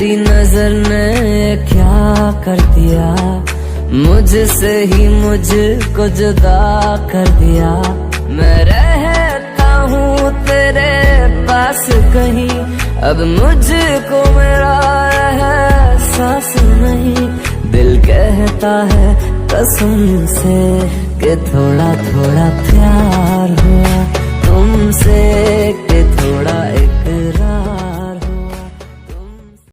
तेरी नजर ने क्या कर दिया, मुझसे ही मुझको जुदा कर दिया। मैं रहता हूँ तेरे पास कहीं, अब मुझको मेरा एहसास नहीं। दिल कहता है कसम से कि थोड़ा थोड़ा प्यार हुआ तुमसे।